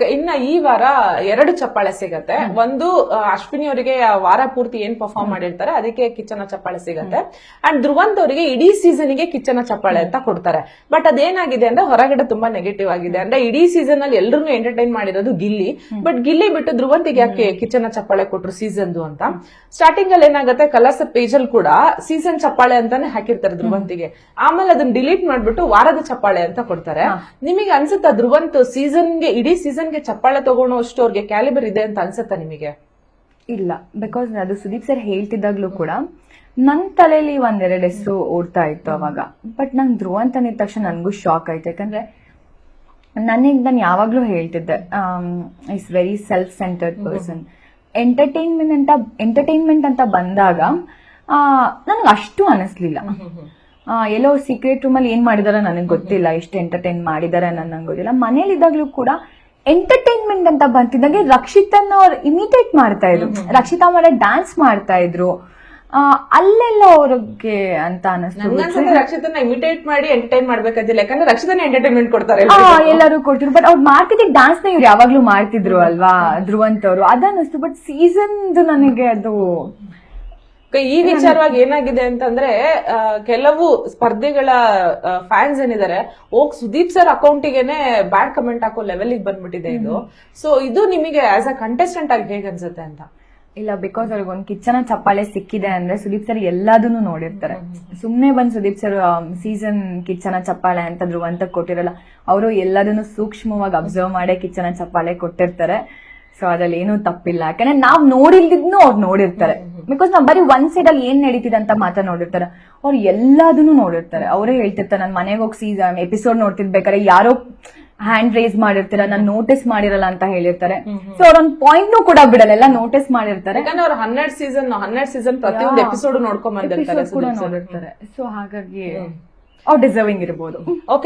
ಇನ್ನ ಈ ವಾರ 2 ಚಪ್ಪಾಳೆ ಸಿಗತ್ತೆ. ಒಂದು ಅಶ್ವಿನಿ ಅವರಿಗೆ ವಾರ ಪೂರ್ತಿ ಏನ್ ಪರ್ಫಾರ್ಮ್ ಮಾಡಿರ್ತಾರೆ ಅದಕ್ಕೆ ಕಿಚ್ಚನ ಚಪ್ಪಾಳೆ ಸಿಗತ್ತೆ. ಅಂಡ್ ಧ್ರುವಂತ್ ಅವರಿಗೆ ಇಡೀ ಸೀಸನ್ ಗೆ ಕಿಚ್ಚನ ಚಪ್ಪಾಳೆ ಅಂತ ಕೊಡ್ತಾರೆ. ಬಟ್ ಅದೇನಾಗಿದೆ ಅಂದ್ರೆ ಹೊರಗಡೆ ತುಂಬಾ ನೆಗೆಟಿವ್ ಆಗಿದೆ. ಅಂದ್ರೆ ಇಡೀ ಸೀಸನ್ ಅಲ್ಲಿ ಎಲ್ರು ಎಂಟರ್ಟೈನ್ ಮಾಡಿರೋದು ಗಿಲ್ಲಿ. ಬಟ್ ಗಿಲ್ಲಿ ಬಿಟ್ಟು ಧ್ರುವಂತಿಗೆ ಯಾಕೆ ಕಿಚ್ಚನ ಚಪ್ಪಾಳೆ ಕೊಟ್ರು ಸೀಸನ್ ಅಂತ. ಸ್ಟಾರ್ಟಿಂಗ್ ಅಲ್ಲಿ ಏನಾಗುತ್ತೆ, ಕಲರ್ಸ್ ಪೇಜ್ ಅಲ್ಲಿ ಕೂಡ ಸೀಸನ್ ಚಪ್ಪಾಳೆ ಅಂತಾನೆ ಹಾಕಿರ್ತಾರೆ ಧ್ರುವಂತಿಗೆ. ಆಮೇಲೆ ಅದನ್ನ ಡಿಲೀಟ್ ಮಾಡ್ಬಿಟ್ಟು ವಾರದ ಚಪ್ಪಾಳೆ ಅಂತ ಕೊಡ್ತಾರೆ. ನಿಮಗೆ ಅನ್ಸುತ್ತಾ ಧ್ರುವಂತ್ ಇಡೀ ಸೀಸನ್ ಗೆ ಚಪ್ಪಾಳೆ ತಗೊಳ್ಳೋಷ್ಟು ಅವ್ರಿಗೆ ಕ್ಯಾಲಿಬರ್ ಇದೆ ಅಂತ ಅನ್ಸುತ್ತಾ ನಿಮಗೆ? ಇಲ್ಲ, ಬಿಕಾಸ್ ಅದು ಸುದೀಪ್ ಸರ್ ಹೇಳ್ತಿದ್ದಾಗ್ಲೂ ಕೂಡ ನನ್ ತಲೆಯಲ್ಲಿ ಒಂದೆರಡು ಹೆಸರು ಓಡ್ತಾ ಇತ್ತು ಅವಾಗ. ಬಟ್ ನಂಗೆ ಧ್ರುವಂತ್ ಅಂದಿದ ತಕ್ಷಣ ನನ್ಗೂ ಶಾಕ್ ಆಯ್ತು. ಯಾಕಂದ್ರೆ ನಾನು ಯಾವಾಗ್ಲೂ ಹೇಳ್ತಿದ್ದೆ, is very self centered person. Entertainment ಅಂತ ಬಂದಾಗ ನನಗೆ ಅಷ್ಟು ಅನಿಸ್ಲಿಲ್ಲ. ಎಲ್ಲೋ ಸೀಕ್ರೆಟ್ ರೂಮ್ ಅಲ್ಲಿ ಏನ್ ಮಾಡಿದಾರ ನನಗೆ ಗೊತ್ತಿಲ್ಲ, ಎಷ್ಟು ಎಂಟರ್ಟೈನ್ ಮಾಡಿದಾರೆ ನಂಗೆ ಗೊತ್ತಿಲ್ಲ. ಮನೇಲಿ ಇದ್ದಾಗ್ಲೂ ಕೂಡ ಎಂಟರ್ಟೈನ್ಮೆಂಟ್ ಅಂತ ಬಂತಿದ್ದಂಗೆ ರಕ್ಷಿತನ್ನ ಅವ್ರು ಇಮಿಟೇಟ್ ಮಾಡ್ತಾ ಇದ್ರು, ರಕ್ಷಿತಾ ಅವರ ಡ್ಯಾನ್ಸ್ ಮಾಡ್ತಾ ಇದ್ರು. ಅಲ್ಲೆಲ್ಲ ಅವ್ರಿಗೆ ಅಂತ ಅನಿಸ್ತು, ರಕ್ಷಿತನ ಇಮಿಟೇಟ್ ಮಾಡಿ ಎಂಟರ್ಟೈನ್ ಮಾಡ್ಬೇಕಾದಿಲ್ಲ. ಯಾಕಂದ್ರೆ ರಕ್ಷಿತನ ಎಂಟರ್ಟೈನ್ಮೆಂಟ್ ಕೊಡ್ತಾರೆ, ಎಲ್ಲರೂ ಕೊಡ್ತಿದ್ರು. ಬಟ್ ಅವ್ರು ಮಾಡ್ತಿದ್ದ ಡ್ಯಾನ್ಸ್ ನ ಇವ್ರು ಯಾವಾಗ್ಲೂ ಮಾಡ್ತಿದ್ರು ಅಲ್ವಾ ಧ್ರುವಂತ್ ಅವರು, ಅದನ್ನಿಸ್ತು. ಬಟ್ ಸೀಸನ್ ನನಗೆ ಅದು ಈ ವಿಚಾರವಾಗಿ ಏನಾಗಿದೆ ಅಂತಂದ್ರೆ, ಕೆಲವು ಸ್ಪರ್ಧೆಗಳ ಫ್ಯಾನ್ಸ್ ಏನಿದ್ದಾರೆ ಸುದೀಪ್ ಸರ್ ಅಕೌಂಟಿಗೆನೆ ಬ್ಯಾಡ್ ಕಮೆಂಟ್ ಹಾಕೋ ಲೆವೆಲ್ ಬಂದ್ಬಿಟ್ಟಿದೆ ಇದು. ಸೊ ಇದು ನಿಮಗೆ ಆಸ್ ಅ ಕಂಟೆಸ್ಟೆಂಟ್ ಆಗಿ ಹೇಗೆ ಅನ್ಸುತ್ತೆ ಅಂತ? ಇಲ್ಲ, ಬಿಕಾಸ್ ಅವ್ರಿಗೆ ಒಂದು ಕಿಚ್ಚನ ಚಪ್ಪಾಳೆ ಸಿಕ್ಕಿದೆ ಅಂದ್ರೆ ಸುದೀಪ್ ಸರ್ ಎಲ್ಲದನ್ನು ನೋಡಿರ್ತಾರೆ. ಸುಮ್ನೆ ಬಂದ್ ಸುದೀಪ್ ಸರ್ ಸೀಸನ್ ಕಿಚ್ಚನ ಚಪ್ಪಾಳೆ ಅಂತ ಧ್ರುವಂತ ಕೊಟ್ಟಿರಲ್ಲ, ಅವರು ಎಲ್ಲದನ್ನು ಸೂಕ್ಷ್ಮವಾಗಿ ಅಬ್ಸರ್ವ್ ಮಾಡೇ ಕಿಚ್ಚನ ಚಪ್ಪಾಳೆ ಕೊಟ್ಟಿರ್ತಾರೆ. ಸೊ ಅದ್ರಲ್ಲಿ ಏನೂ ತಪ್ಪಿಲ್ಲ, ಯಾಕಂದ್ರೆ ನಾವ್ ನೋಡಿಲ್ದಿದ್ನು ಅವ್ರು ನೋಡಿರ್ತಾರೆ. ಬಿಕಾಸ್ ನಾವ್ ಬರೀ ಒಂದ್ ಸೈಡ್ ಅಲ್ಲಿ ಏನ್ ನಡೀತಿದೆ ಅಂತ ಮಾತ್ರ ನೋಡಿರ್ತಾರೆ. ಅವ್ರು ಎಲ್ಲದನ್ನು ನೋಡಿರ್ತಾರೆ. ಅವರೇ ಹೇಳ್ತಿರ್ತಾರೆ, ನನ್ ಮನೆಗೆ ಹೋಗಿ ಸೀಸನ್ ಎಪಿಸೋಡ್ ನೋಡ್ತಿರ್ಬೇಕಾದ್ರೆ ಯಾರೋ ಹ್ಯಾಂಡ್ ರೇಸ್ ಮಾಡಿರ್ತೀರ, ನಾನ್ ನೋಟಿಸ್ ಮಾಡಿರಲ್ಲ ಅಂತ ಹೇಳಿರ್ತಾರೆ. ಸೊ ಅವ್ರೊಂದ್ ಪಾಯಿಂಟ್ ಕೂಡ ಬಿಡಲ್ಲ, ಎಲ್ಲ ನೋಟಿಸ್ ಮಾಡಿರ್ತಾರೆ. ಅವ್ರು 12 ಸೀಸನ್ ಪ್ರತಿಯೊಂದು ಎಪಿಸೋಡ್ ನೋಡ್ಕೊಂಡ್ ಬಂದಿರ್ತಾರೆ. ಸೊ ಹಾಗಾಗಿ ಅವ್ರು ಡಿಸರ್ವಿಂಗ್ ಇರ್ಬೋದು. ಓಕೆ.